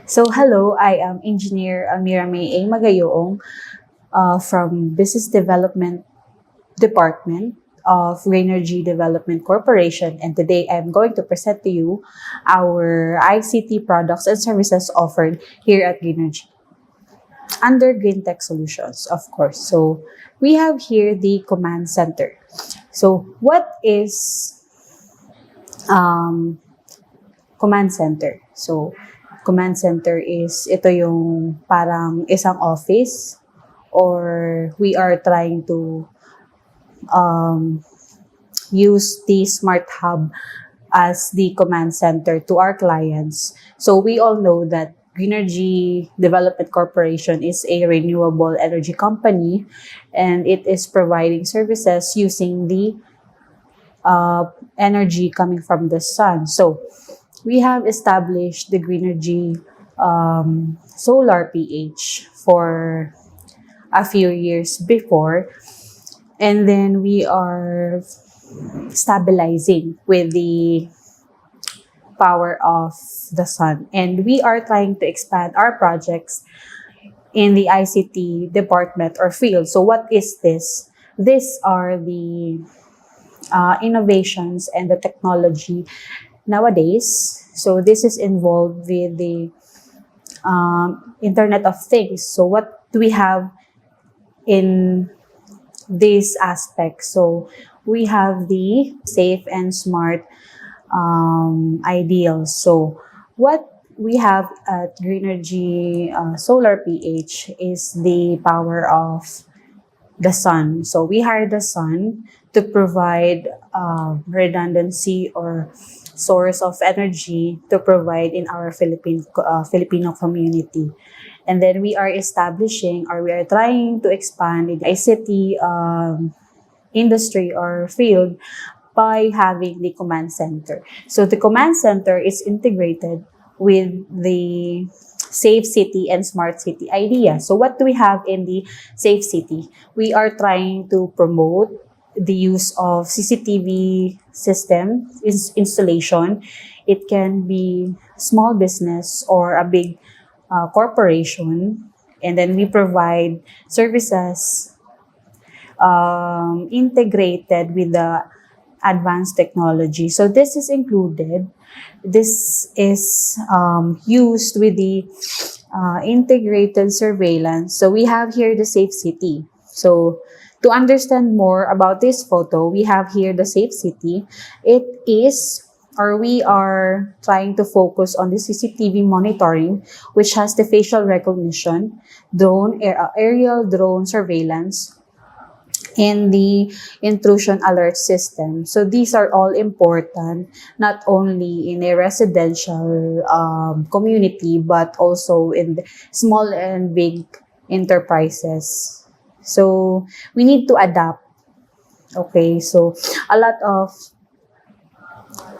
So hello, I am Engineer Almira May A. Magayoong from Business Development Department of Greenergy Development Corporation, and today I'm going to present to you our ICT products and services offered here at Greenergy under Green Tech Solutions, of course. So we have here the command center. So what is um, command center? So command center is ito yung parang isang office or we are trying to um, use the smart hub as the command center to our clients. So we all know that Greenergy Development Corporation is a renewable energy company and it is providing services using the energy coming from the sun. So we have established the Greenergy solar PH for a few years before, and then we are stabilizing with the power of the sun, and we are trying to expand our projects in the ICT department or field. So what is this? These are the innovations and the technology nowadays. So this is involved with the Internet of Things. So what do we have in this aspect? So we have the safe and smart ideals. So what we have at Greenergy Solar PH is the power of the sun. So we hire the sun to provide redundancy or source of energy to provide in our Filipino community. And then we are establishing or we are trying to expand in the ICT industry or field by having the command center. So the command center is integrated with the safe city and smart city idea. So what do we have in the safe city? We are trying to promote the use of CCTV system installation. It can be small business or a big corporation. And then we provide services integrated with the advanced technology. So this is included. This is used with the integrated surveillance. So we have here the safe city. So to understand more about this photo, we have here the safe city. It is or we are trying to focus on the CCTV monitoring, which has the facial recognition, aerial drone surveillance, and the intrusion alert system. So these are all important, not only in a residential community, but also in the small and big enterprises. So we need to adapt. Okay, so a lot of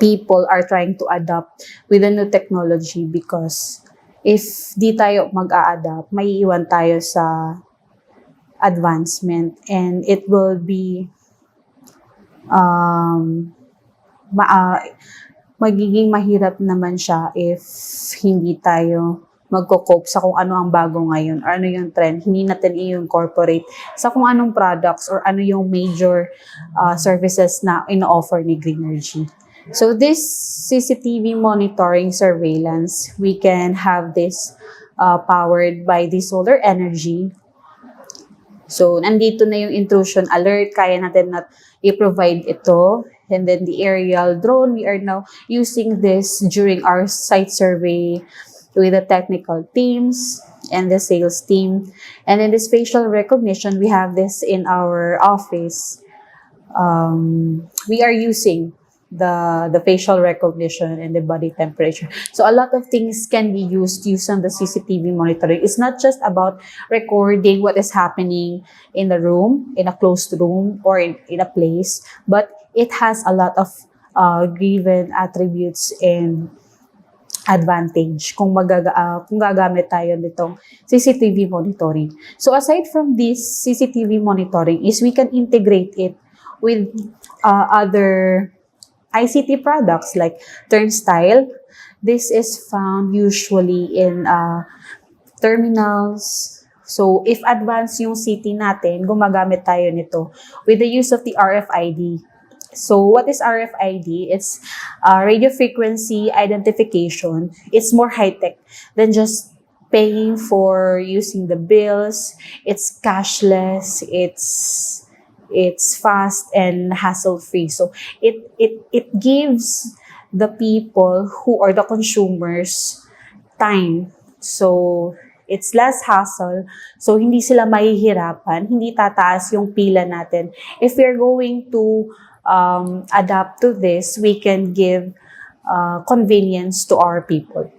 people are trying to adapt with the new technology because if di tayo mag-a-adapt, may iwan tayo sa advancement and it will be magiging mahirap naman siya if hindi tayo magko-cope sa kung ano ang bago ngayon or ano yung trend. Hindi natin i-incorporate sa kung anong products or ano yung major services na ino-offer ni Greenergy. So this CCTV monitoring surveillance, we can have this powered by the solar energy. So, nandito na yung intrusion alert. Kaya natin na i-provide ito. And then the aerial drone, we are now using this during our site survey with the technical teams and the sales team. And then this facial recognition, we have this in our office. We are using the facial recognition and the body temperature. So a lot of things can be used on the CCTV monitoring. It's not just about recording what is happening in the room, in a closed room, or in a place, but it has a lot of given attributes and advantage kung gagamit tayo nitong CCTV monitoring. So aside from this CCTV monitoring is we can integrate it with other ICT products like turnstile. This is found usually in terminals. So, if advanced yung city natin, gumagamit tayo nito with the use of the RFID. So, what is RFID? It's radio frequency identification. It's more high-tech than just paying for using the bills. It's cashless. It's fast and hassle-free. So, it gives the people who are the consumers time. So, it's less hassle. So, hindi sila mahihirapan. Hindi tataas yung pila natin. If we're going to adapt to this, we can give convenience to our people.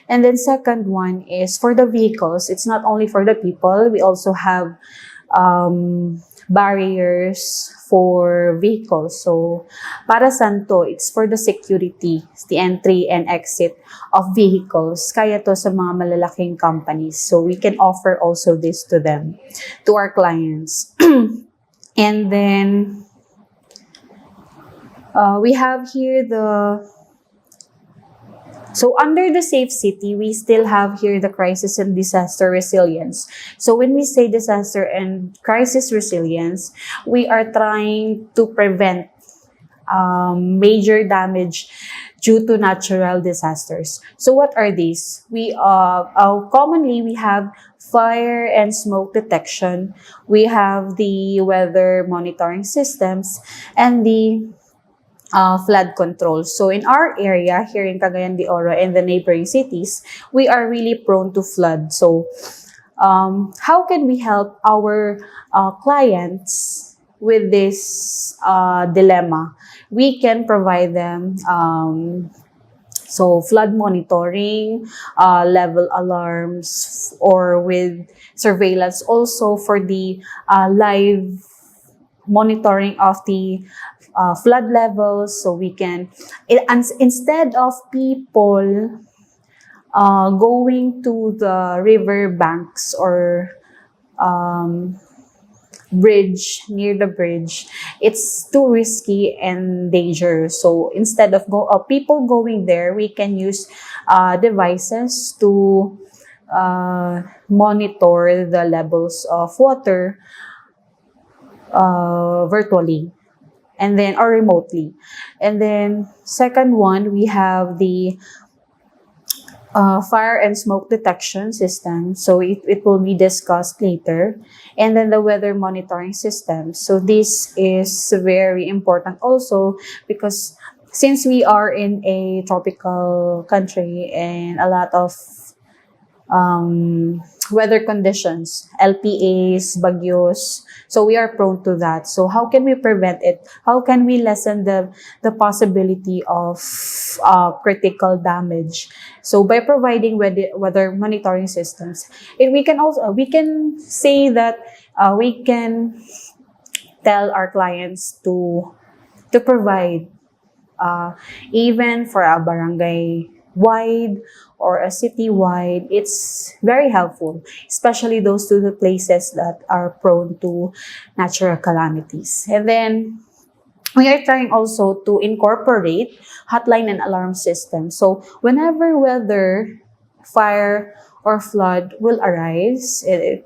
And then second one is for the vehicles. It's not only for the people. We also have barriers for vehicles. So, para saan to? It's for the security, the entry and exit of vehicles. Kaya to sa mga malalaking companies. So, we can offer also this to them, to our clients. And then, we have here so under the Safe City, we still have here the crisis and disaster resilience. So when we say disaster and crisis resilience, we are trying to prevent major damage due to natural disasters. So what are these? Commonly we have fire and smoke detection. We have the weather monitoring systems and the flood control. So in our area here in Cagayan de Oro and the neighboring cities, we are really prone to flood. So how can we help our clients with this dilemma? We can provide them so flood monitoring, level alarms, or with surveillance also for the live monitoring of the flood levels, so we can, instead of people going to the river banks or bridge, near the bridge, it's too risky and dangerous. So instead of people going there, we can use devices to monitor the levels of water virtually. And then, or remotely. And then, second one, we have the fire and smoke detection system. So, it will be discussed later. And then, the weather monitoring system. So, this is very important also because since we are in a tropical country and a lot of weather conditions, LPAs, bagyos. So we are prone to that. So how can we prevent it? How can we lessen the possibility of critical damage? So by providing weather monitoring systems, we can say that we can tell our clients to provide even for a barangay wide or a city-wide, it's very helpful, especially those to the places that are prone to natural calamities. And then, we are trying also to incorporate hotline and alarm systems. So, whenever weather, fire, or flood will arise, it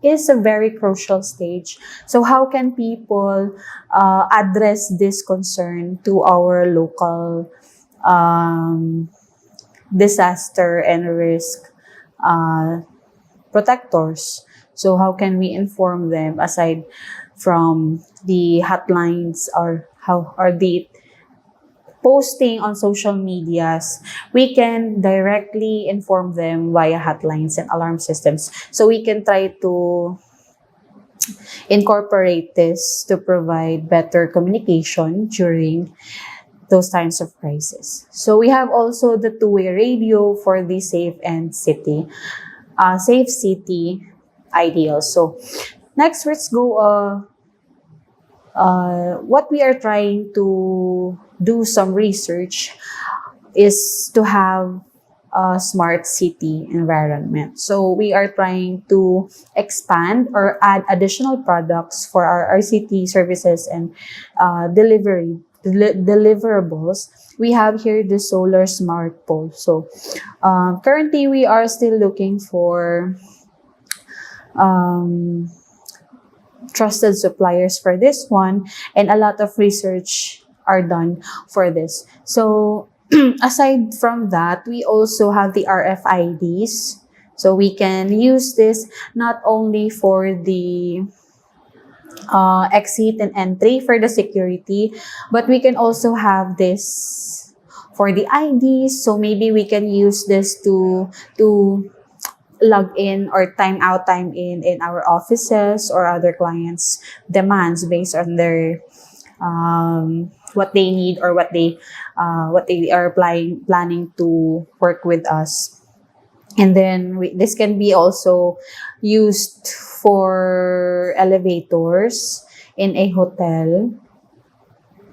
is a very crucial stage. So, how can people address this concern to our local disaster and risk protectors? So how can we inform them aside from the hotlines or the posting on social medias? We can directly inform them via hotlines and alarm systems. So we can try to incorporate this to provide better communication during those times of crisis. So we have also the two-way radio for the safe city ideal. So next, let's go. What we are trying to do some research is to have a smart city environment. So we are trying to expand or add additional products for our RCT services and delivery deliverables, we have here the solar smart pole. So currently we are still looking for trusted suppliers for this one, and a lot of research are done for this. So aside from that, we also have the RFIDs. So we can use this not only for the exit and entry for the security, but we can also have this for the IDs. So maybe we can use this to log in or time out, time in our offices or other clients' demands based on their what they need or what they are planning to work with us. And then this can be also used for elevators in a hotel.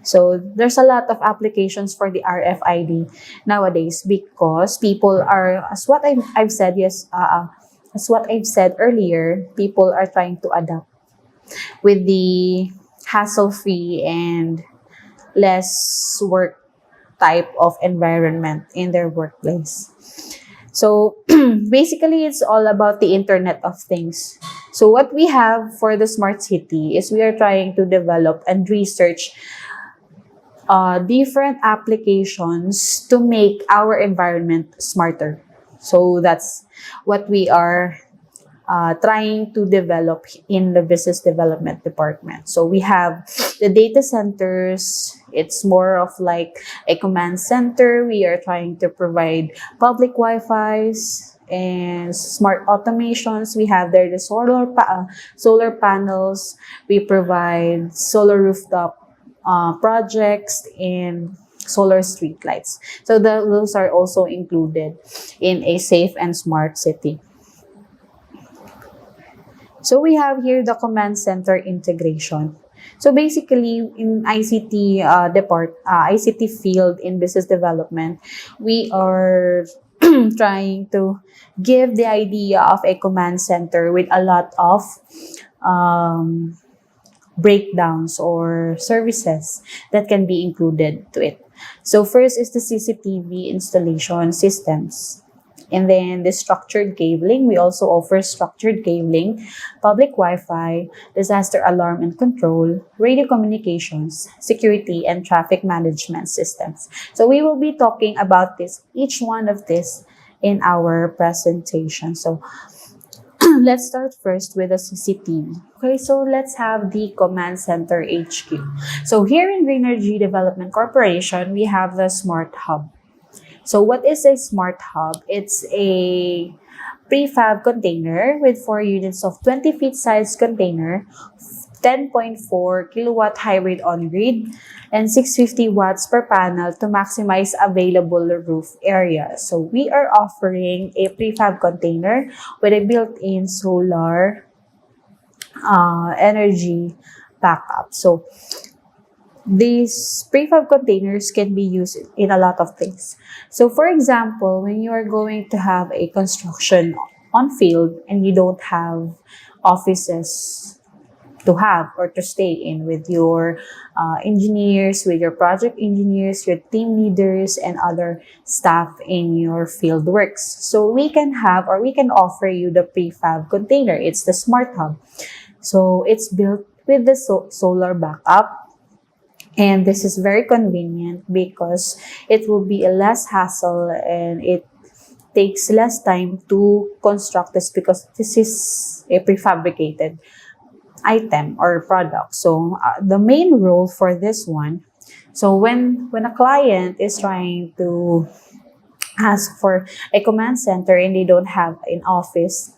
So there's a lot of applications for the RFID nowadays because people are, as what I've said, as what I've said earlier, people are trying to adapt with the hassle-free and less work type of environment in their workplace. So basically, it's all about the Internet of Things. So what we have for the smart city is we are trying to develop and research different applications to make our environment smarter. So that's what we are trying to develop in the business development department. So we have the data centers. It's more of like a command center. We are trying to provide public Wi-Fi's and smart automations. We have there the solar panels. We provide solar rooftop projects and solar street lights. So those are also included in a safe and smart city. So we have here the command center integration. So basically, in ICT ICT field in business development, we are trying to give the idea of a command center with a lot of breakdowns or services that can be included to it. So first is the CCTV installation systems. And then the structured cabling. We also offer structured cabling, public Wi-Fi, disaster alarm and control, radio communications, security, and traffic management systems. So we will be talking about each one of this in our presentation. So let's start first with the CCTV. Okay, so let's have the Command Center HQ. So here in Greenergy Development Corporation, we have the Smart Hub. So what is a Smart Hub? It's a prefab container with 4 units of 20 feet size container, 10.4 kilowatt hybrid on-grid, and 650 watts per panel to maximize available roof area. So we are offering a prefab container with a built-in solar energy backup. So these prefab containers can be used in a lot of things. So for example, when you are going to have a construction on field and you don't have offices to have or to stay in with your engineers, with your project engineers, your team leaders, and other staff in your field works. So we can have or we can offer you the prefab container. It's the Smart Hub. So it's built with the solar backup. And this is very convenient because it will be a less hassle and it takes less time to construct this because this is a prefabricated item or product. So the main role for this one, so when a client is trying to ask for a command center and they don't have an office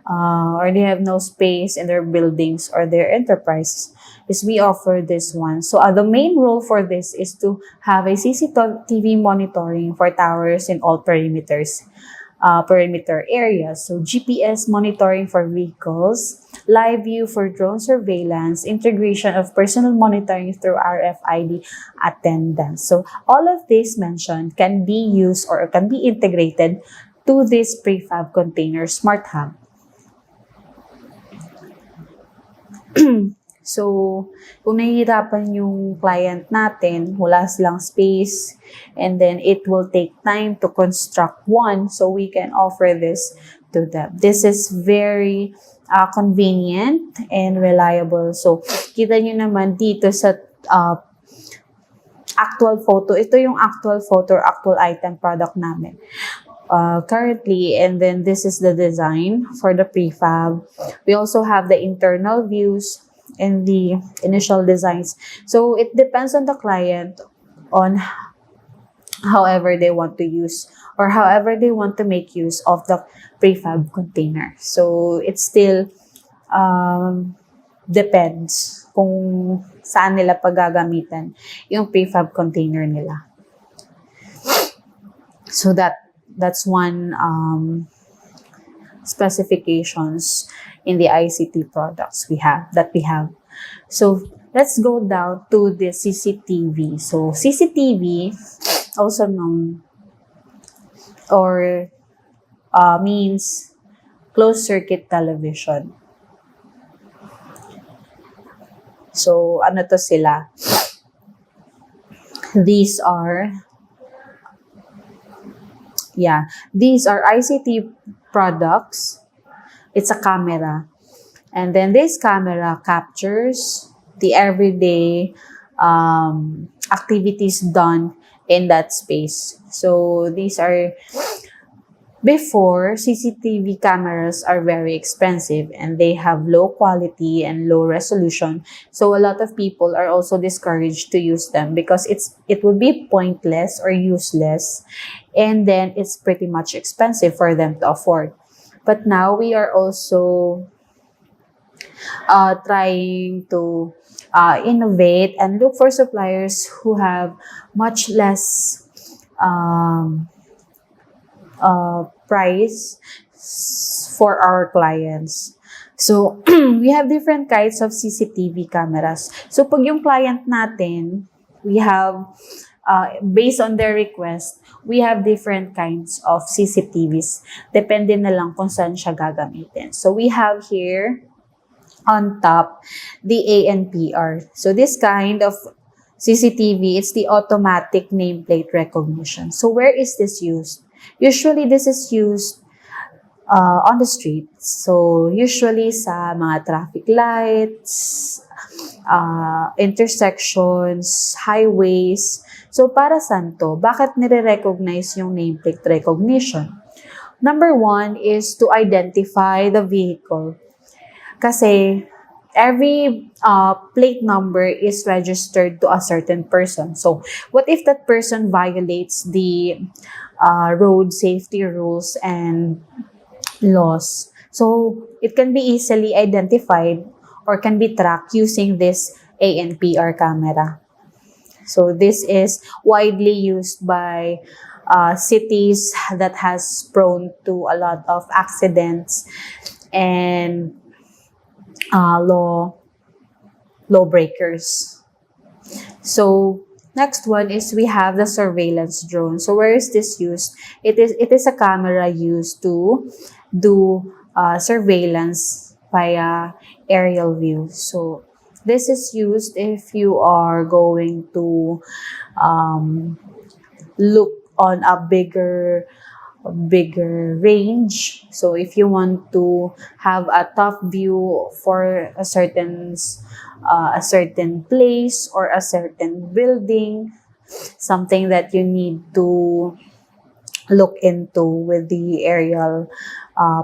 or they have no space in their buildings or their enterprise, is we offer this one. So the main role for this is to have a CCTV monitoring for towers in all perimeter areas. So GPS monitoring for vehicles, live view for drone surveillance, integration of personal monitoring through RFID attendance. So all of this mentioned can be used or can be integrated to this prefab container Smart Hub. So, kung nahihirapan yung client natin, wala silang space, and then it will take time to construct one, so we can offer this to them. This is very convenient and reliable. So, kita nyo naman dito sa actual photo. Ito yung actual photo or actual item product namin. Currently, and then this is the design for the prefab. We also have the internal views and the initial designs. So it depends on the client on however they want to use or however they want to make use of the prefab container. So it still depends kung saan nila paggagamitan yung prefab container nila. So that's one specifications in the ICT products we have. So let's go down to the CCTV. So CCTV, also known or means closed circuit television. So ano to sila? These are ICT products. It's a camera. And then this camera captures the everyday activities done in that space. So these are, before, CCTV cameras are very expensive and they have low quality and low resolution. So a lot of people are also discouraged to use them because it would be pointless or useless, and then it's pretty much expensive for them to afford. But now we are also trying to innovate and look for suppliers who have much less price for our clients. So, we have different kinds of CCTV cameras. So, pag yung client natin, we have, based on their request, we have different kinds of CCTVs. Depende na lang kung saan siya gagamitin. So, we have here, on top, the ANPR. So, this kind of CCTV, it's the automatic nameplate recognition. So, where is this used? Usually, this is used on the streets. So, usually sa mga traffic lights, intersections, highways. So, para saan to? Bakit nire-recognize yung nameplate recognition? Number one is to identify the vehicle. Kasi every plate number is registered to a certain person. So, what if that person violates the road safety rules and laws? So, it can be easily identified or can be tracked using this ANPR camera. So, this is widely used by cities that has prone to a lot of accidents and law breakers. So, next one is we have the surveillance drone. So, where is this used? It is a camera used to do surveillance via aerial view. So, this is used if you are going to look on a bigger range. So if you want to have a top view for a certain place or a certain building, something that you need to look into with the aerial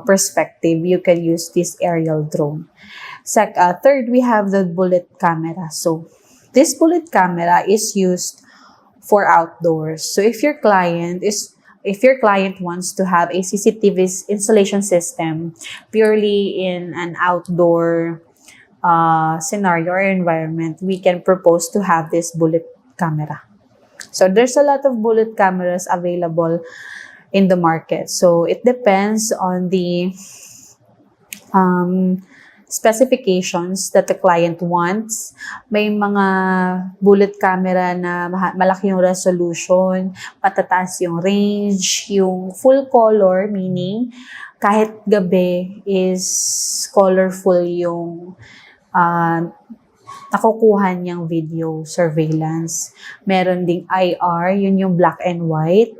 perspective, you can use this aerial drone. Third, we have the bullet camera. So this bullet camera is used for outdoors. So if your client wants to have a CCTV installation system purely in an outdoor scenario or environment, we can propose to have this bullet camera. So there's a lot of bullet cameras available in the market. So it depends on the specifications that the client wants. May mga bullet camera na malaki yung resolution, matataas yung range, yung full color, meaning kahit gabi is colorful yung nakukuha niyang video surveillance. Meron ding IR, yun yung black and white.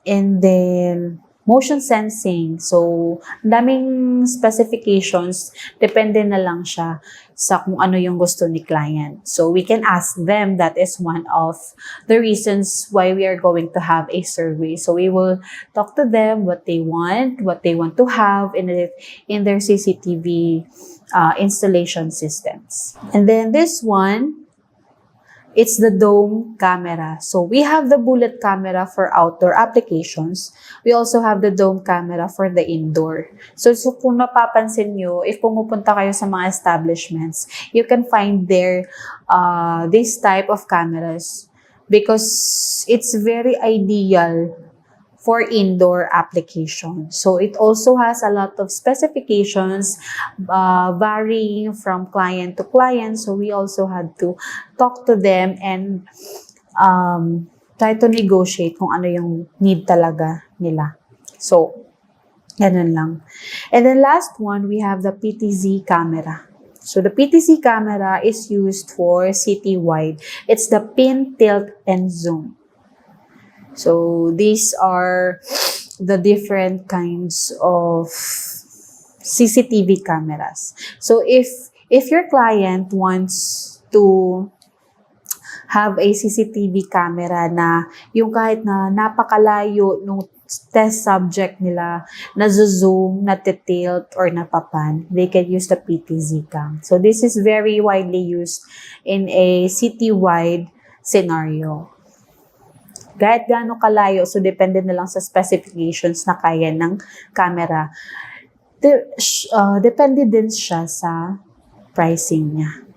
And then, motion sensing. So, ang daming specifications, depende na lang siya sa kung ano yung gusto ni client. So, we can ask them. That is one of the reasons why we are going to have a survey. So, we will talk to them what they want to have in their CCTV installation systems. And then this one, it's the dome camera. So, we have the bullet camera for outdoor applications. We also have the dome camera for the indoor. So kung napapansin nyo, if pumupunta kayo sa mga establishments, you can find there this type of cameras because it's very ideal for indoor application. So it also has a lot of specifications varying from client to client. So we also had to talk to them and try to negotiate kung ano yung need talaga nila. So, ganun lang. And then last one, we have the PTZ camera. So the PTZ camera is used for citywide. It's the pin, tilt, and zoom. So these are the different kinds of CCTV cameras. So if your client wants to have a CCTV camera na yung kahit na napakalayo nung test subject nila, na-zoom, na-tilt, or napapan, they can use the PTZ cam. So this is very widely used in a citywide scenario. Kahit gaano kalayo, so depende na lang sa specifications na kaya ng camera. Depende din siya sa pricing niya.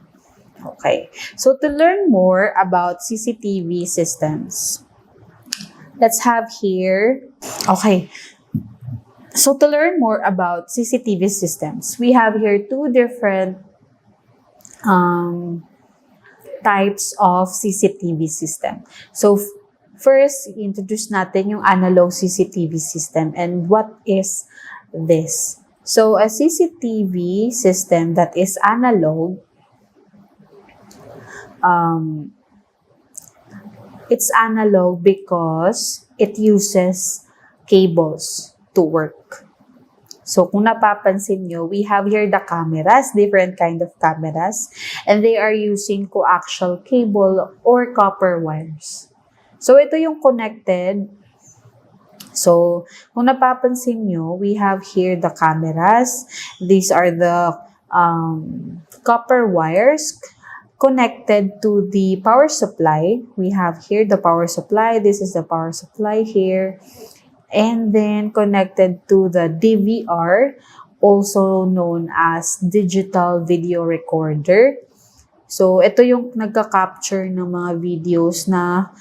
Okay. So to learn more about CCTV systems, let's have here. Okay. So to learn more about CCTV systems, we have here two different types of CCTV system. So first, introduce natin yung analog CCTV system and what is this. So a CCTV system that is analog, it's analog because it uses cables to work. So kung napapansin nyo, we have here the cameras, different kind of cameras, and they are using coaxial cable or copper wires. So, ito yung connected. So, kung napapansin nyo, we have here the cameras. These are the copper wires connected to the power supply. We have here the power supply. This is the power supply here. And then, connected to the DVR, also known as digital video recorder. So, ito yung nagka-capture ng mga videos na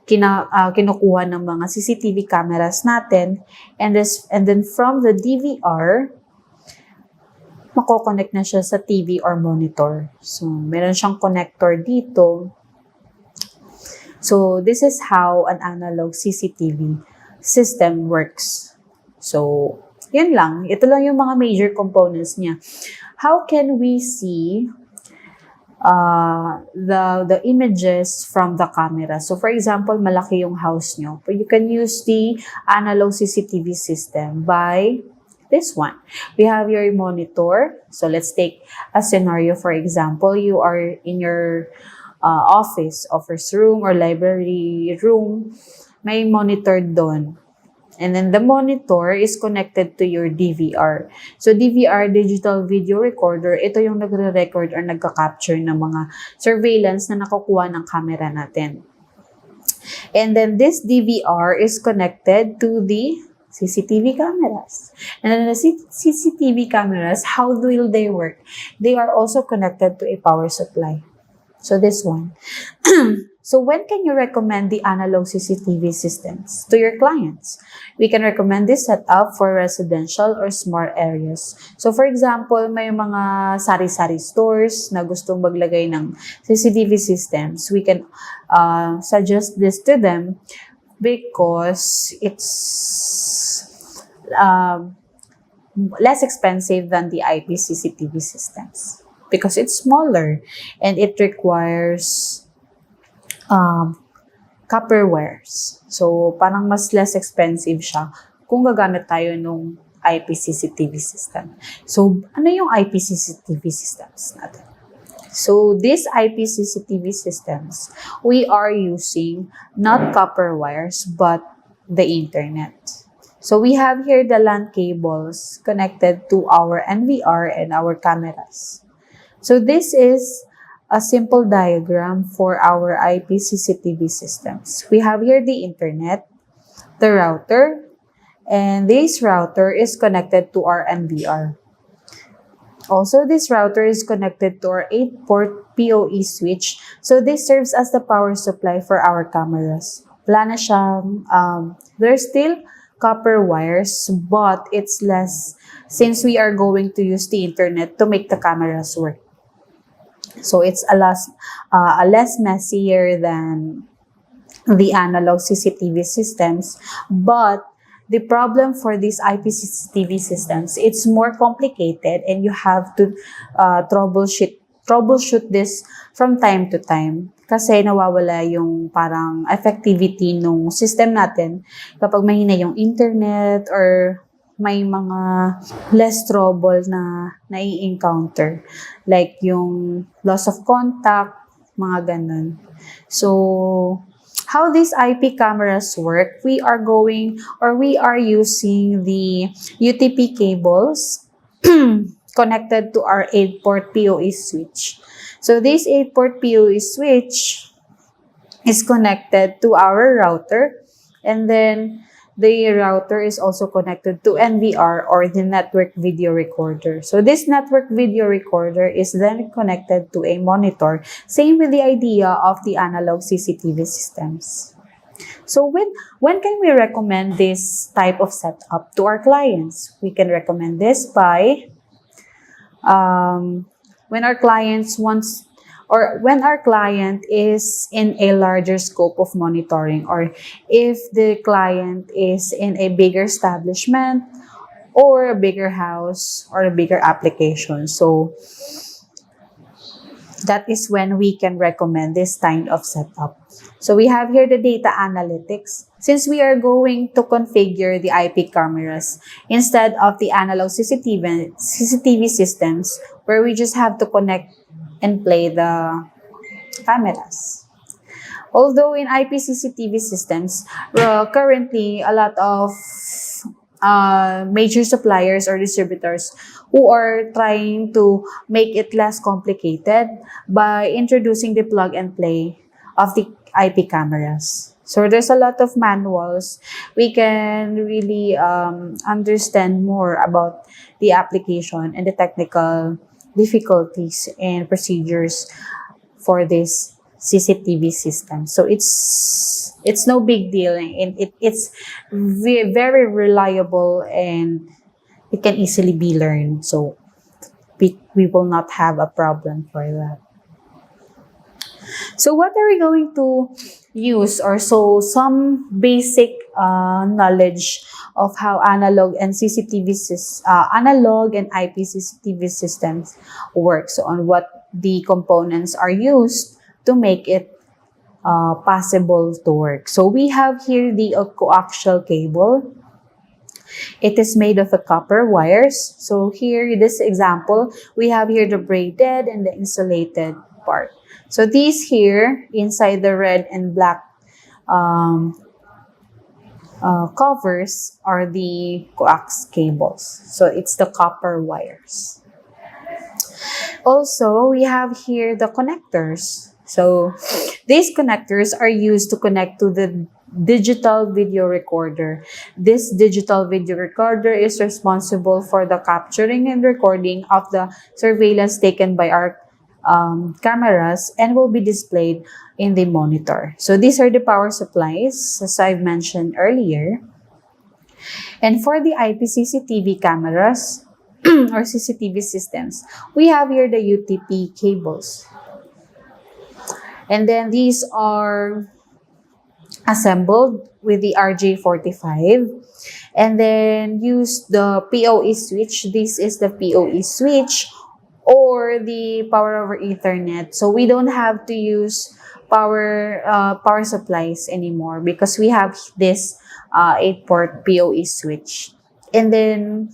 kinukuha ng mga CCTV cameras natin, and then from the DVR, mako-connect na siya sa TV or monitor. So, meron siyang connector dito. So, this is how an analog CCTV system works. So, yun lang. Ito lang yung mga major components niya. How can we see the images from the camera? So, for example, malaki yung house nyo. You can use the analog CCTV system by this one. We have your monitor. So, let's take a scenario. For example, you are in your office room or library room. May monitor doon. And then the monitor is connected to your DVR. So DVR, digital video recorder, ito yung nagre-record or nagka-capture ng mga surveillance na nakukuha ng camera natin. And then this DVR is connected to the CCTV cameras. And then the CCTV cameras, how will they work? They are also connected to a power supply. So this one. So when can you recommend the analog CCTV systems to your clients? We can recommend this setup for residential or small areas. So for example, may mga sari-sari stores na gustong maglagay ng CCTV systems. We can suggest this to them because it's less expensive than the IP CCTV systems. because it's smaller and it requires copper wires. So, parang mas less expensive siya kung gagamit tayo nung IP CCTV system. So, ano yung IP CCTV systems natin? So, these IP CCTV systems, we are using not copper wires, but the internet. So, we have here the LAN cables connected to our NVR and our cameras. So, this is a simple diagram for our IP CCTV systems. We have here the internet, the router, and this router is connected to our NVR. Also, this router is connected to our 8-port PoE switch. So, this serves as the power supply for our cameras. Wala na siyang, there's still copper wires, but it's less since we are going to use the internet to make the cameras work. So, it's a less messier than the analog CCTV systems, but the problem for these IP CCTV systems, it's more complicated and you have to troubleshoot this from time to time. Kasi nawawala yung parang effectivity ng system natin kapag mahina yung internet or may mga less trouble na nai-encounter. Like yung loss of contact, mga ganun. So, how these IP cameras work, we are using the UTP cables connected to our 8-port PoE switch. So this 8-port PoE switch is connected to our router, and then the router is also connected to NVR or the network video recorder. So this network video recorder is then connected to a monitor. Same with the idea of the analog CCTV systems. So when can we recommend this type of setup to our clients? We can recommend this by when our client is in a larger scope of monitoring, or if the client is in a bigger establishment or a bigger house or a bigger application. So that is when we can recommend this kind of setup. So we have here the data analytics. Since we are going to configure the IP cameras instead of the analog CCTV systems, where we just have to connect and play the cameras. Although in IP CCTV systems, currently a lot of major suppliers or distributors who are trying to make it less complicated by introducing the plug and play of the IP cameras. So there's a lot of manuals. We can really understand more about the application and the technical difficulties and procedures for this CCTV system. So it's no big deal, and it's very reliable and it can easily be learned. So we will not have a problem for that. So what are we going to use, or so some basic knowledge of how analog and IP CCTV systems work. So on what the components are used to make it possible to work. So we have here the coaxial cable. It is made of a copper wires. So here, this example, we have here the braided and the insulated part. So these here, inside the red and black covers are the coax cables. So it's the copper wires. Also, we have here the connectors. So these connectors are used to connect to the digital video recorder. This digital video recorder is responsible for the capturing and recording of the surveillance taken by our cameras and will be displayed in the monitor. So these are the power supplies, as I've mentioned earlier. And for the IP CCTV cameras or CCTV systems, we have here the UTP cables. And then these are assembled with the RJ45 and then use the PoE switch. This is the PoE switch, or the power over Ethernet. So we don't have to use power supplies anymore because we have this 8-port PoE switch. And then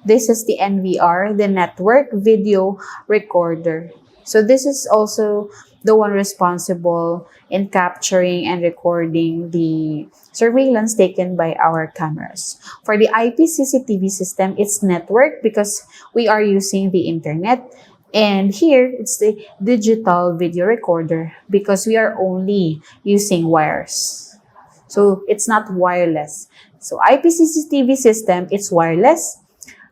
this is the NVR, the network video recorder. So this is also the one responsible in capturing and recording the surveillance taken by our cameras. For the IP CCTV system, it's network because we are using the internet. And here, it's the digital video recorder because we are only using wires. So it's not wireless. So IP CCTV system, it's wireless.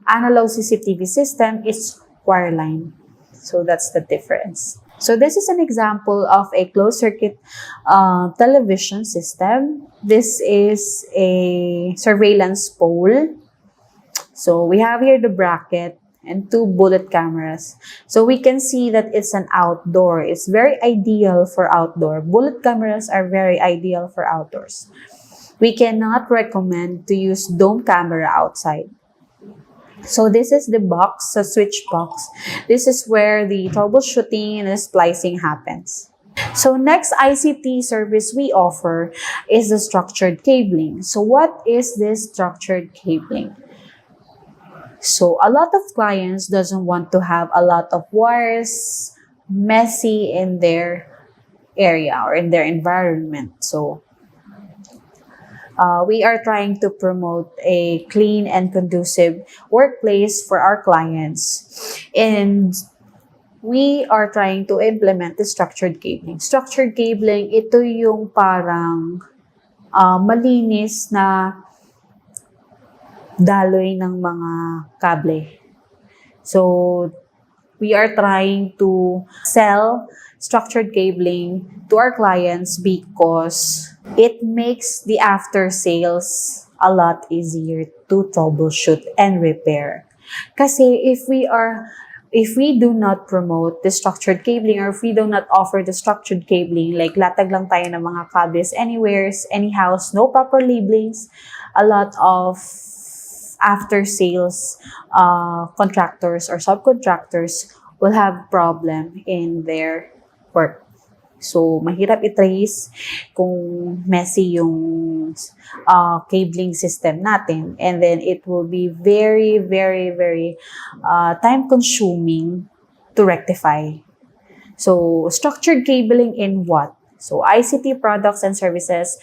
Analog CCTV system is wireline. So that's the difference. So this is an example of a closed circuit television system. This is a surveillance pole. So we have here the bracket and 2 bullet cameras. So we can see that it's an outdoor. It's very ideal for outdoor. Bullet cameras are very ideal for outdoors. We cannot recommend to use dome camera outside. So this is the box, the switch box. This is where the troubleshooting and the splicing happens. So next ICT service we offer is the structured cabling. So what is this structured cabling? So a lot of clients doesn't want to have a lot of wires messy in their area or in their environment. So we are trying to promote a clean and conducive workplace for our clients. And we are trying to implement the structured cabling. Structured cabling, ito yung parang malinis na daloy ng mga kable. So, we are trying to sell structured cabling to our clients because it makes the after sales a lot easier to troubleshoot and repair. Kasi if we do not promote the structured cabling or if we do not offer the structured cabling, like latag lang tayo ng mga cables anywhere, anyhow, no proper labelings, a lot of after sales contractors or subcontractors will have problem in their work. So, mahirap i-trace kung messy yung cabling system natin. And then, it will be very, very, very time-consuming to rectify. So, structured cabling in what? So, ICT products and services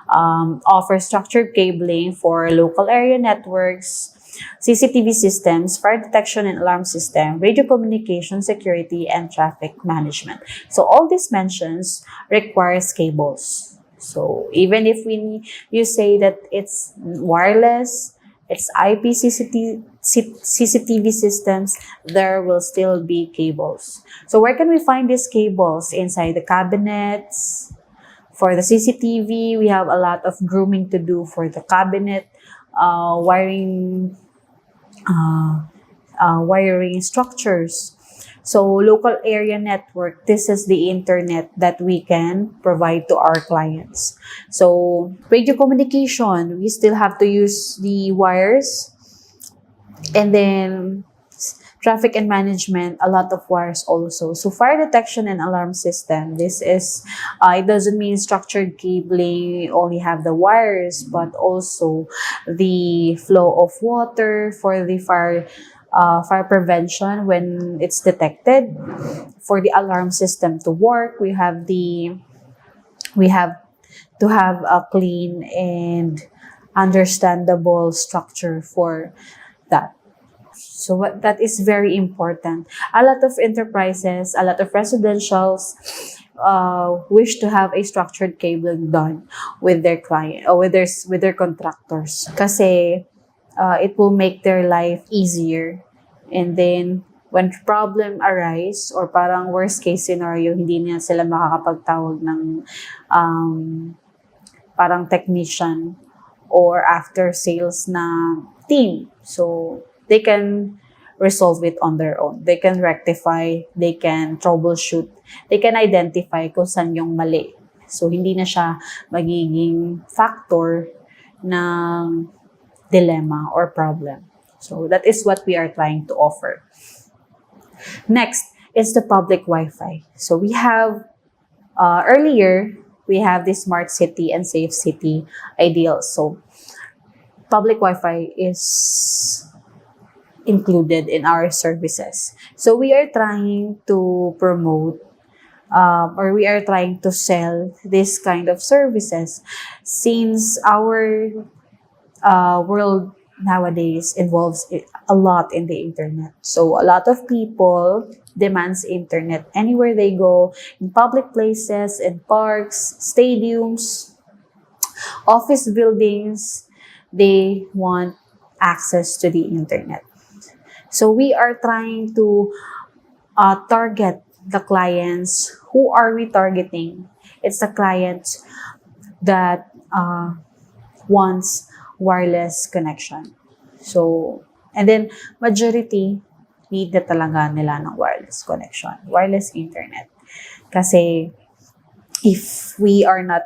offer structured cabling for local area networks, CCTV systems, fire detection and alarm system, radio communication, security, and traffic management. So all these mentions requires cables. So even if you say that it's wireless, it's IP CCTV systems, there will still be cables. So where can we find these cables? Inside the cabinets. For the CCTV, we have a lot of grooming to do for the cabinet, wiring structures. So local area network, this is the internet that we can provide to our clients. So radio communication, we still have to use the wires. And then traffic and management, a lot of wires also. So fire detection and alarm system, this is, it doesn't mean structured cabling, only have the wires, but also the flow of water for the fire prevention when it's detected. For the alarm system to work, we have to have a clean and understandable structure for that. So that is very important. A lot of enterprises, a lot of residentials wish to have a structured cabling done with their client or with their contractors. Kasi it will make their life easier. And then when problem arise or parang worst case scenario, hindi na sila makakapagtawag ng parang technician or after sales na team. So they can resolve it on their own. They can rectify, they can troubleshoot, they can identify kung saan yung mali. So, hindi na siya magiging factor ng dilemma or problem. So, that is what we are trying to offer. Next is the public Wi-Fi. So we have, earlier, we have the smart city and safe city ideal. So public Wi-Fi is included in our services. So we are trying to promote or we are trying to sell this kind of services since our world nowadays involves a lot in the internet. So a lot of people demands internet anywhere they go, in public places, in parks, stadiums, office buildings, they want access to the internet. So we are trying to target the clients. Who are we targeting? It's the clients that wants wireless connection. So, and then majority need na talaga nila ng wireless connection, wireless internet. Kasi if we are not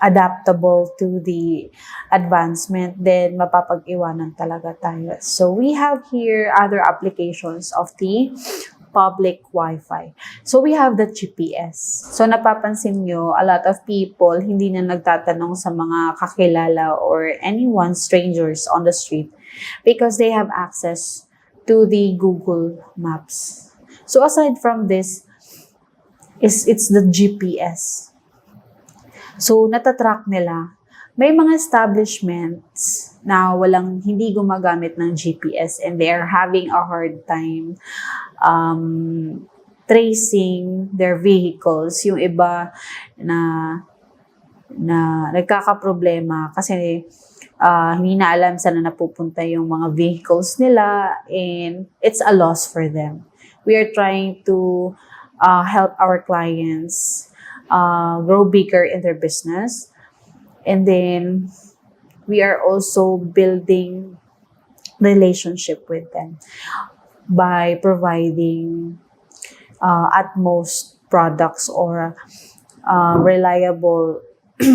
adaptable to the advancement, then mapapag-iwanan talaga tayo. So we have here other applications of the public Wi-Fi. So we have the GPS. So napapansin nyo, a lot of people hindi na nagtatanong sa mga kakilala or anyone, strangers on the street, because they have access to the Google Maps. So aside from this, it's the GPS. So, natatrack nila. May mga establishments na hindi gumagamit ng GPS and they are having a hard time tracing their vehicles. Yung iba na nagkakaproblema kasi hindi na alam saan na napupunta yung mga vehicles nila and it's a loss for them. We are trying to help our clients grow bigger in their business. And then we are also building relationship with them by providing utmost products or reliable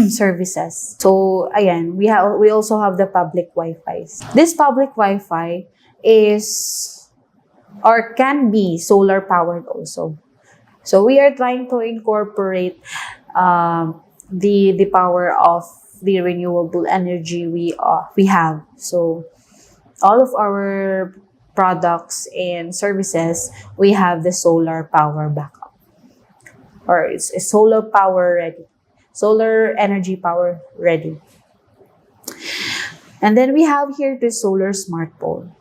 services. So, ayan, we also have the public Wi-Fi. This public Wi-Fi is or can be solar powered also. So we are trying to incorporate the power of the renewable energy we have. So all of our products and services, we have the solar power backup, or it's solar power ready, solar energy power ready. And then we have here the solar smart pole.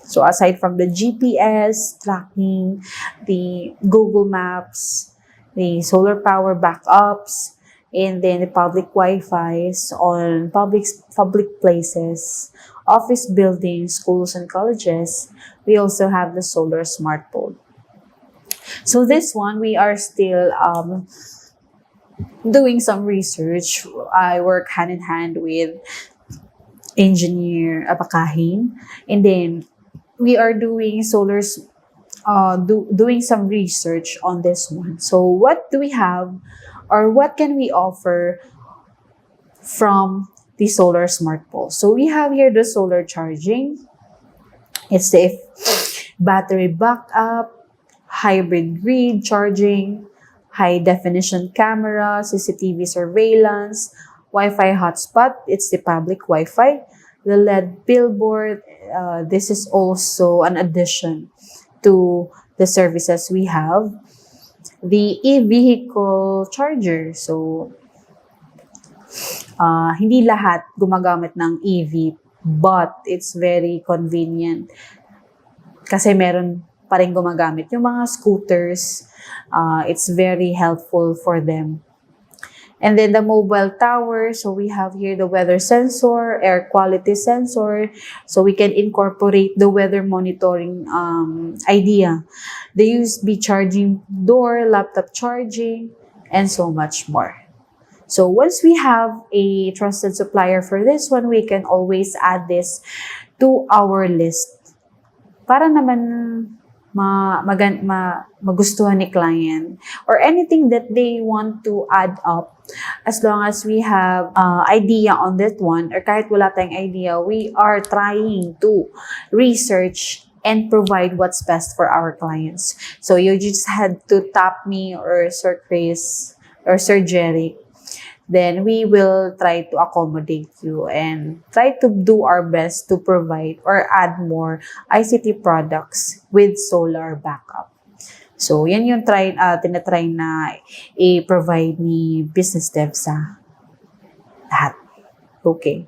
So aside from the GPS tracking, the Google Maps, the solar power backups, and then the public Wi-Fi's on public places, office buildings, schools, and colleges, we also have the solar smart pole. So this one, we are still doing some research. I work hand in hand with engineer Apakahin, and then we are doing doing some research on this one. So what do we have or what can we offer from the solar smart pole? So we have here the solar charging. It's the battery backup, hybrid grid charging, high definition camera, CCTV surveillance, Wi-Fi hotspot. It's the public Wi-Fi. The LED billboard, this is also an addition to the services we have. The e-vehicle charger. So, hindi lahat gumagamit ng EV, but it's very convenient. Kasi meron pa rin gumagamit. Yung mga scooters, it's very helpful for them. And then the mobile tower, so we have here the weather sensor, air quality sensor, so we can incorporate the weather monitoring idea. The USB charging door, laptop charging, and so much more. So once we have a trusted supplier for this one, we can always add this to our list para naman magustuhan ni client or anything that they want to add up. As long as we have idea on that one, or kahit wala tayong idea, we are trying to research and provide what's best for our clients. So you just had to tap me or Sir Chris or Sir Jerry, then we will try to accommodate you and try to do our best to provide or add more ICT products with solar backup. So, yan yung tinatry na i-provide ni Business Dev sa lahat. Okay.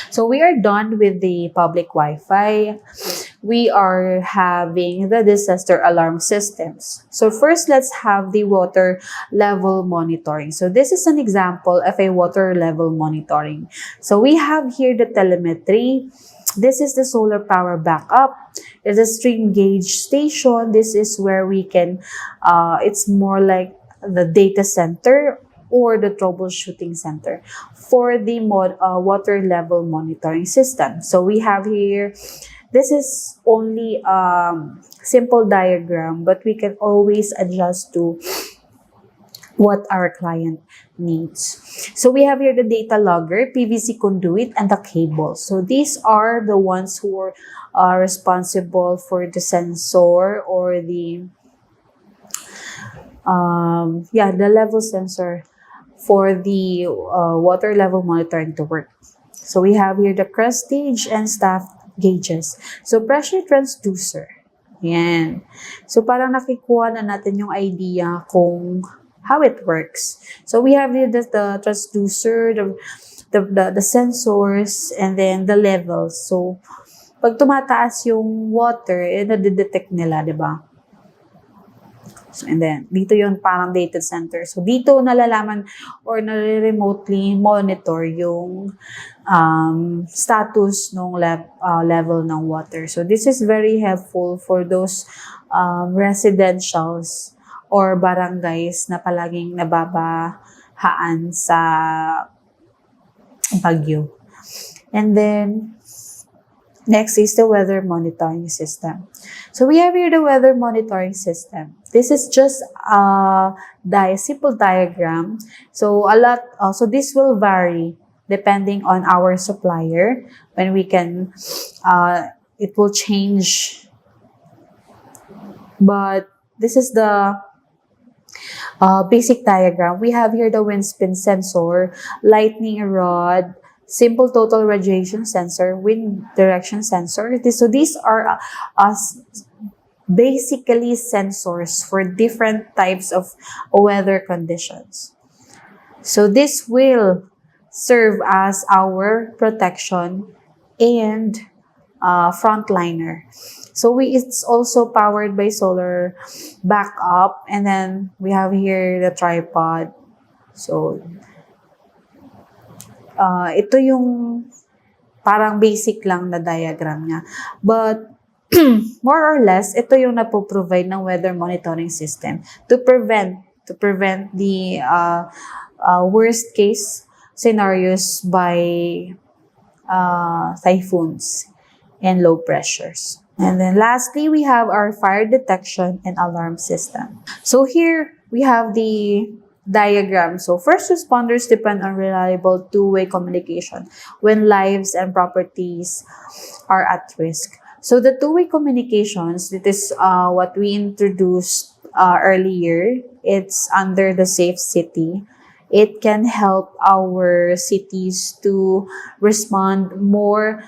So, we are done with the public Wi-Fi. We are having the disaster alarm systems. So, first, let's have the water level monitoring. So, this is an example of a water level monitoring. So, we have here the telemetry. This is the solar power backup. There's a stream gauge station. This is where we can, it's more like the data center or the troubleshooting center for the water level monitoring system. So we have here, this is only simple diagram, but we can always adjust to what our client needs. So we have here the data logger, PVC conduit, and the cable. So these are the ones who are responsible for the sensor or the the level sensor for the water level monitoring to work. So we have here the crest gauge and staff gauges. So pressure transducer. Yan. So parang nakikuha na natin yung idea kung how it works. So we have the transducer, the sensors, and then the levels. So pag tumataas yung water, nadidetect nila, di ba? So, and then, dito yung parang data center. So, dito nalalaman or remotely monitor yung status ng level ng water. So, this is very helpful for those residentials or barangays na palaging nababahaan sa bagyo. And then, next is the weather monitoring system. So we have here the weather monitoring system. This is just a simple diagram. So so this will vary depending on our supplier. When we can, it will change. But this is the basic diagram. We have here the wind spin sensor, lightning rod, simple total radiation sensor, wind direction sensor. So these are basically sensors for different types of weather conditions. So this will serve as our protection and frontliner. So it's also powered by solar backup, and then we have here the tripod. So ito yung parang basic lang na diagram niya. But more or less, ito yung napoprovide ng weather monitoring system to prevent the worst case scenarios by typhoons and low pressures. And then lastly, we have our fire detection and alarm system. So here we have the diagram. So first responders depend on reliable two-way communication when lives and properties are at risk. So the two-way communications, it is what we introduced earlier. It's under the Safe City. It can help our cities to respond more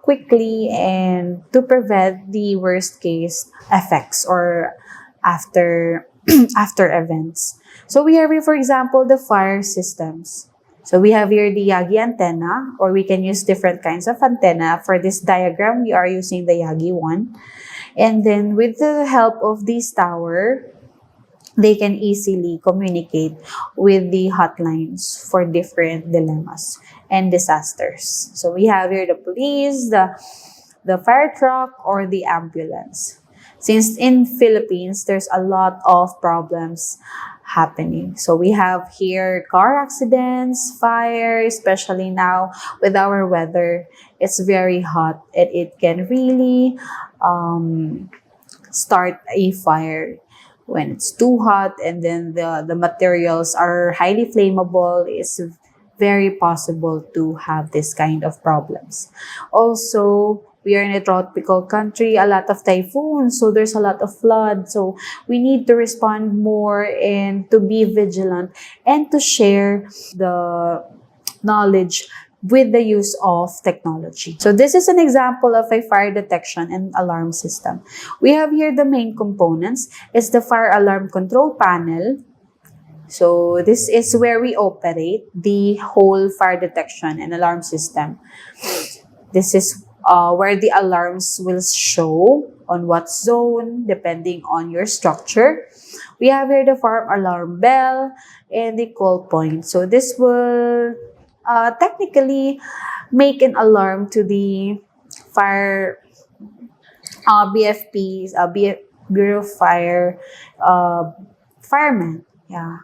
quickly and to prevent the worst case effects or after events. So we have here, for example, the fire systems. So we have here the Yagi antenna, or we can use different kinds of antenna. For this diagram, we are using the Yagi one. And then with the help of this tower, they can easily communicate with the hotlines for different dilemmas and disasters. So we have here the police, the fire truck, or the ambulance. Since in Philippines, there's a lot of problems happening. So we have here car accidents, fire, especially now with our weather. It's very hot and it can really start a fire when it's too hot, and then the materials are highly flammable. It's very possible to have this kind of problems. Also, We are in a tropical country, a lot of typhoons, so there's a lot of flood. So we need to respond more and to be vigilant and to share the knowledge with the use of technology. So this is an example of a fire detection and alarm system. We have here the main components is the fire alarm control panel. So this is where we operate the whole fire detection and alarm system. This is where the alarms will show on what zone depending on your structure. We have here the fire alarm bell and the call point. So this will technically make an alarm to the fire BFPs, Bureau of Fire firemen, yeah,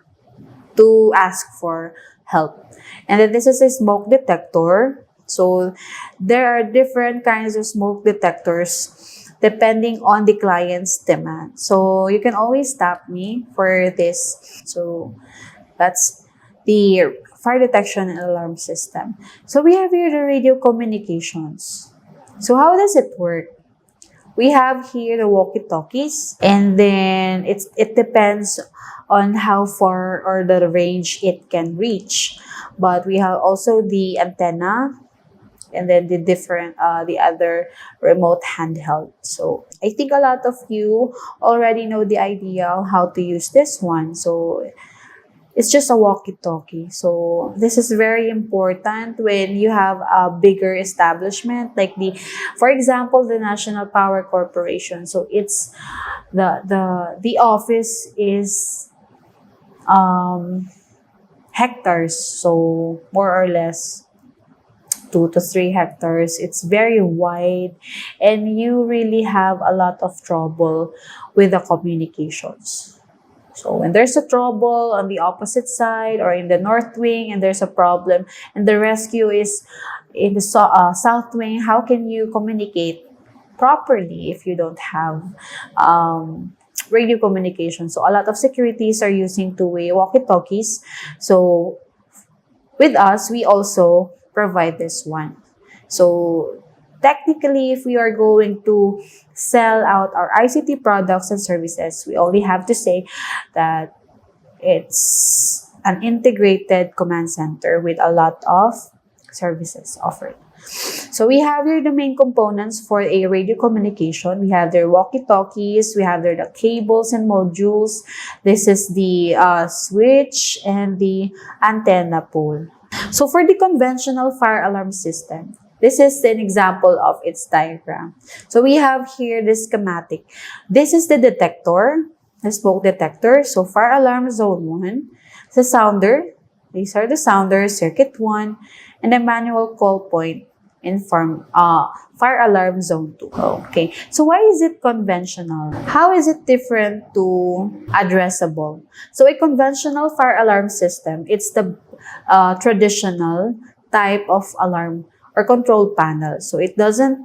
to ask for help. And then this is a smoke detector. So there are different kinds of smoke detectors depending on the client's demand. So you can always tap me for this. So that's the fire detection and alarm system. So we have here the radio communications. So how does it work? We have here the walkie-talkies, and then it depends on how far or the range it can reach. But we have also the antenna, and then the other remote handheld. So I think a lot of you already know the idea of how to use this one. So it's just a walkie-talkie. So this is very important when you have a bigger establishment like for example, the National Power Corporation. So it's the office is hectares, so more or less 2 to 3 hectares. It's very wide, and you really have a lot of trouble with the communications. So when there's a trouble on the opposite side or in the north wing and there's a problem and the rescue is in the south wing, how can you communicate properly if you don't have radio communication? So a lot of securities are using two-way walkie-talkies. So with us, we also provide this one. So technically, if we are going to sell out our ICT products and services, we only have to say that it's an integrated command center with a lot of services offered. So we have here the main components for a radio communication. We have their walkie-talkies, we have there the cables and modules. This is the switch and the antenna pole. So for the conventional fire alarm system, this is an example of its diagram. So we have here the schematic. This is the detector, the smoke detector. So fire alarm zone 1, the sounder. These are the sounders, circuit 1, and the manual call point in fire alarm zone 2. Okay, so why is it conventional? How is it different to addressable? So a conventional fire alarm system, it's the traditional type of alarm or control panel. So it doesn't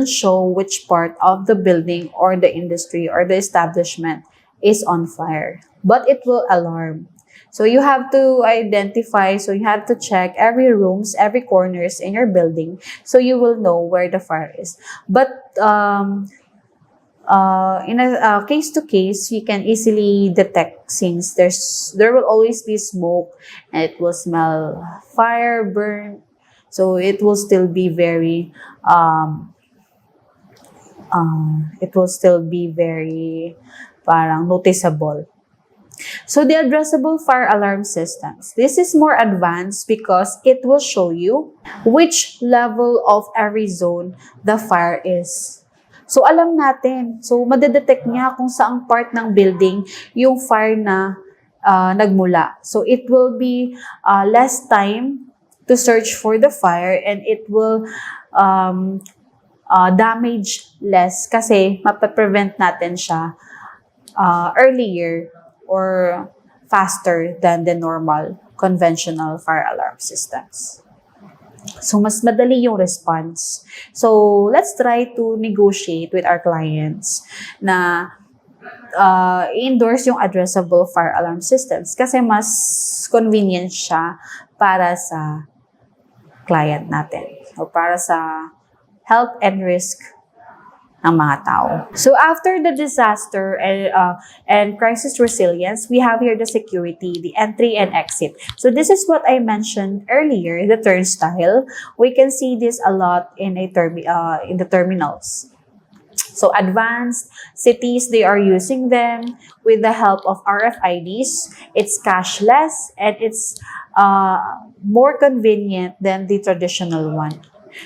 show which part of the building or the industry or the establishment is on fire, but it will alarm. So you have to identify, so you have to check every rooms, every corners in your building, so you will know where the fire is. But in a case to case, you can easily detect since there will always be smoke and it will smell fire, burn. So it will still be very parang noticeable. So the addressable fire alarm systems. This is more advanced because it will show you which level of every zone the fire is. So alam natin, so madedetect niya kung saang part ng building yung fire na nagmula. So it will be less time to search for the fire, and it will damage less kasi mapaprevent natin siya earlier or faster than the normal conventional fire alarm systems. So, mas madali yung response. So, let's try to negotiate with our clients na endorse yung addressable fire alarm systems kasi mas convenient siya para sa client natin o para sa health and risk ng mga tao. So after the disaster and crisis resilience, we have here the security, the entry and exit. So this is what I mentioned earlier, the turnstile. We can see this a lot in the terminals. So advanced cities, they are using them with the help of RFIDs. It's cashless and it's more convenient than the traditional one.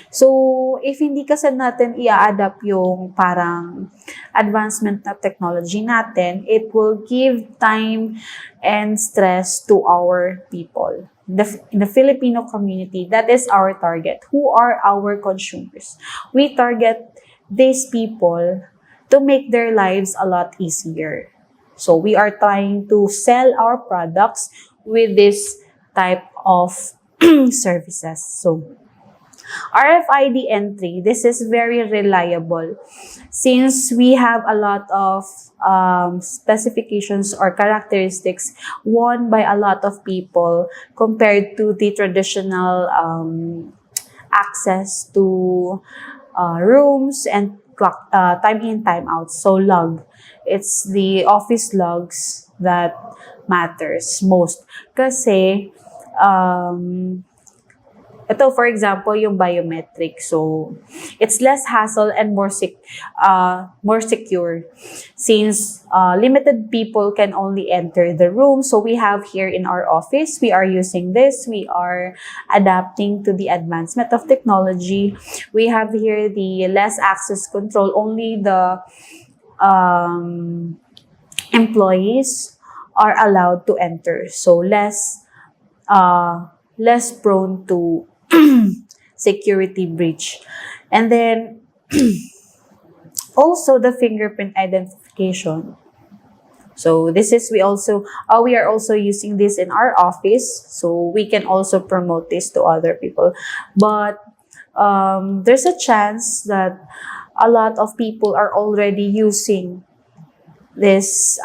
So, if hindi kasi natin i-adapt yung parang advancement na technology natin, it will give time and stress to our people. In the Filipino community, that is our target. Who are our consumers? We target these people to make their lives a lot easier. So, we are trying to sell our products with this type of services. So, RFID entry, this is very reliable since we have a lot of specifications or characteristics worn by a lot of people compared to the traditional access to rooms and clock, time in, time out. So log, it's the office logs that matters most. Kasi, ito, for example, yung biometric. So, it's less hassle and more secure since limited people can only enter the room. So, we have here in our office, we are using this. We are adapting to the advancement of technology. We have here the less access control. Only the employees are allowed to enter. So, less prone to security breach. And then also the fingerprint identification. So this is we are also using this in our office, so we can also promote this to other people. But there's a chance that a lot of people are already using this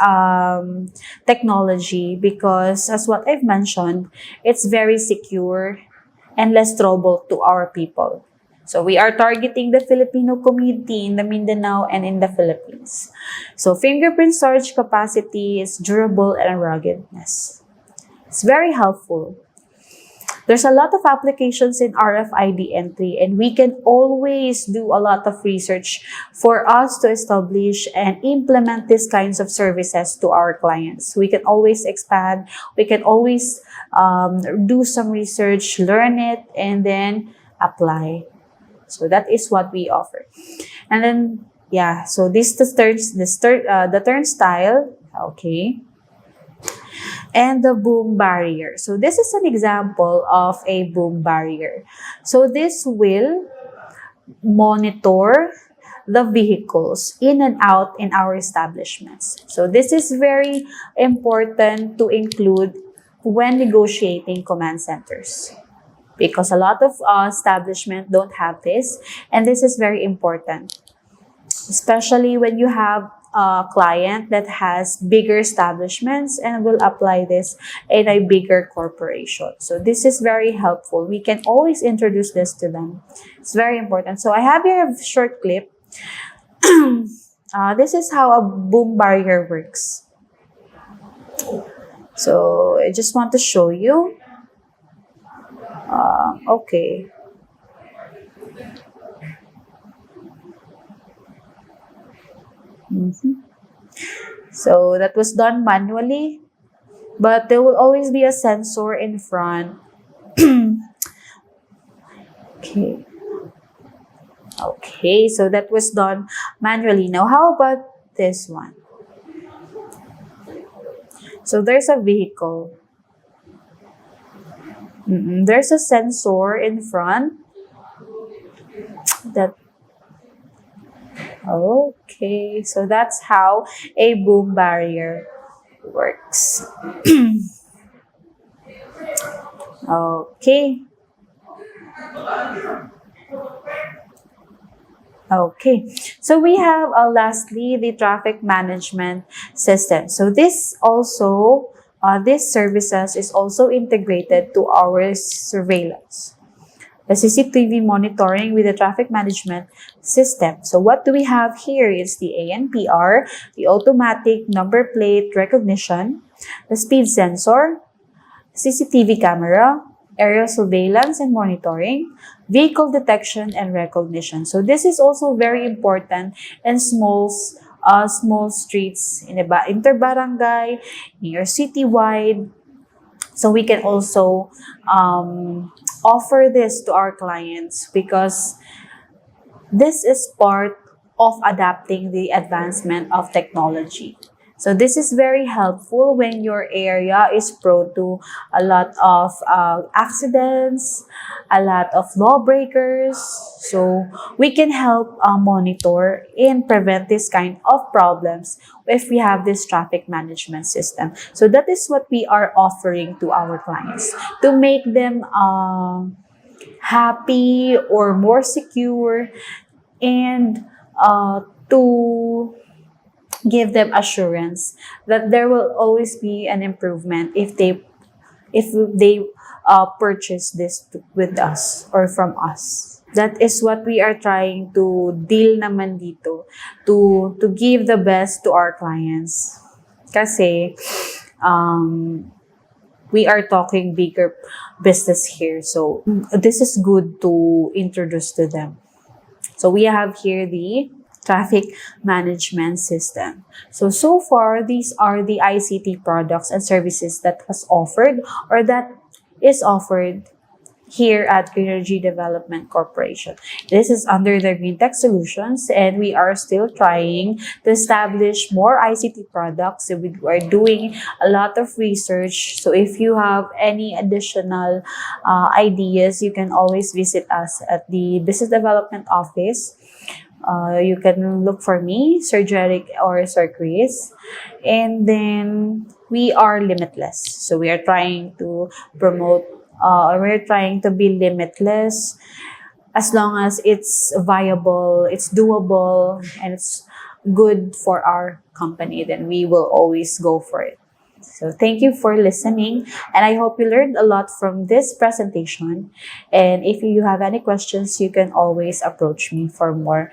technology because, as what I've mentioned, it's very secure and less trouble to our people. So we are targeting the Filipino community in the Mindanao and in the Philippines. So fingerprint storage capacity is durable and ruggedness. It's very helpful. There's a lot of applications in RFID entry, and we can always do a lot of research for us to establish and implement these kinds of services to our clients. We can always expand, we can always do some research, learn it, and then apply. So that is what we offer. And then, yeah, so the turnstile, okay. And the boom barrier. So this is an example of a boom barrier. So this will monitor the vehicles in and out in our establishments. So this is very important to include when negotiating command centers, because a lot of establishments don't have this, and this is very important, especially when you have a client that has bigger establishments and will apply this in a bigger corporation. So this is very helpful. We can always introduce this to them. It's very important. So I have here a short clip. This is how a boom barrier works. So I just want to show you. Okay. So that was done manually, but there will always be a sensor in front. Okay. Okay, so that was done manually. Now, how about this one? So there's a vehicle. There's a sensor in front that. Okay, so that's how a boom barrier works. Okay. Okay, so we have lastly the traffic management system. So this also, this services is also integrated to our surveillance. the CCTV monitoring with the traffic management system. So what do we have here is the ANPR, the automatic number plate recognition, the speed sensor, CCTV camera, aerial surveillance and monitoring, vehicle detection and recognition. So this is also very important in small streets in interbarangay, in your citywide. So we can also offer this to our clients because this is part of adapting the advancement of technology. So this is very helpful when your area is prone to a lot of accidents, a lot of lawbreakers. So we can help monitor and prevent this kind of problems if we have this traffic management system. So that is what we are offering to our clients to make them happy or more secure, and to give them assurance that there will always be an improvement if they purchase this with us or from us. That is what we are trying to deal naman dito, to give the best to our clients. Kasi we are talking bigger business here, so this is good to introduce to them. So we have here the traffic management system. So far, these are the ICT products and services that was offered or that is offered here at Green Energy Development Corporation. This is under the Green Tech Solutions, and we are still trying to establish more ICT products. So we are doing a lot of research. So if you have any additional ideas, you can always visit us at the Business Development Office. You can look for me, Sir Jeric or Sir Chris. And then we are limitless. So we are trying to promote, we're trying to be limitless as long as it's viable, it's doable, and it's good for our company, then we will always go for it. So thank you for listening, and I hope you learned a lot from this presentation. And if you have any questions, you can always approach me for more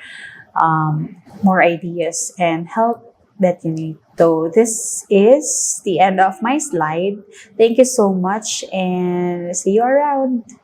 ideas and help that you need. So this is the end of my slide. Thank you so much, and see you around.